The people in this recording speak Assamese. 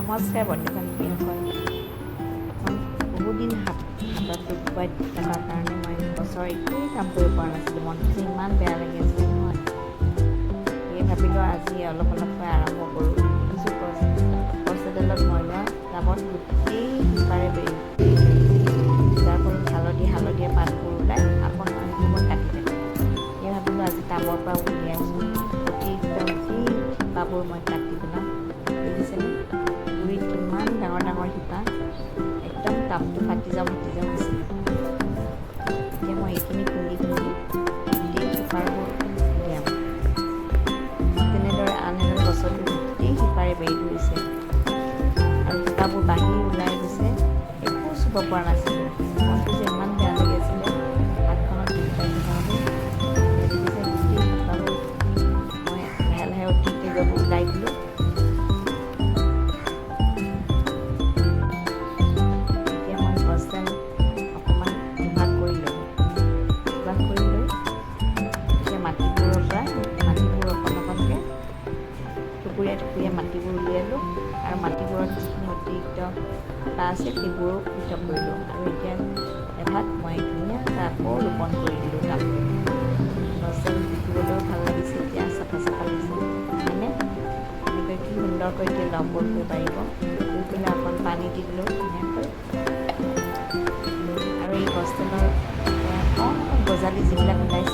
নমস্কাৰ বন্ধু-বান্ধৱীসকল। মই বহুদিন হাতত দুখ পাই থকাৰ কাৰণে মই বছৰ একোৱেই কাম কৰিব পৰা নাছিলোঁ। মনটো যে ইমান বেয়া লাগি আছিল নহয়। সেয়ে ভাবিলোঁ আজি অলপকৈ আৰম্ভ কৰোঁ। কিছু গছডালত মই লোৱা টাবত গোটেই সিপাৰে বেৰি যাৰ ফলত হালধীয়া পাতবোৰ ওলাই আকৌ সেইটো মই কাটি থাকোঁ। সেয়ে ভাবিলোঁ আজি টাবৰ পৰা উলিয়াইছোঁ। গোটেই একদম যি শিপাবোৰ মই কাটি পেলাম। দেখিছেনে গুৰিত কিমান ডাঙৰ ডাঙৰ শিপা, একদম টাবটো ফাটি যাওঁ হৈছিল। এতিয়া মই এইখিনি খুন্দি গোটেই শিপাবোৰ উলিয়াম। তেনেদৰে আন এডাল গছতো গোটেই শিপাৰে বেৰি ধৰিছে আৰু শিপাবোৰ বাঢ়ি ওলাই গৈছে। একো চুব পৰা নাছিলোঁ। মনটো যে ইমান বেয়া লাগি আছিলে, হাতখনত দুখ পাই থকা বাবে। দেখিছে গোটেই শিপাবোৰ মই লাহে লাহে অতি ওলাই দিলোঁ। অকণমান দুভাগ কৰি লৈ এতিয়া মাটিবোৰ অকণকৈ টুকুৰীয়া মাটিবোৰ উলিয়ালোঁ আৰু মাটিবোৰত যিখিনি অতিৰিক্ত আটা আছে সেইবোৰো পৃথক কৰিলোঁ। আৰু এতিয়া এভাগ মই ধুনীয়াকৈ আকৌ ৰোপণ কৰি দিলোঁ টাবটো। গছডাল দেখিবলৈও ভাল লাগিছে, এতিয়া চাফা লাগিছে হয়নে? এনেকৈ কি সুন্দৰকৈ এতিয়া লহপহকৈ পাৰিব। ৰুই পেলাই অকণ পানী দি দিলোঁ ধুনীয়াকৈ। আৰু এই গছডালৰ অকণ গজালি যিবিলাক ওলাইছে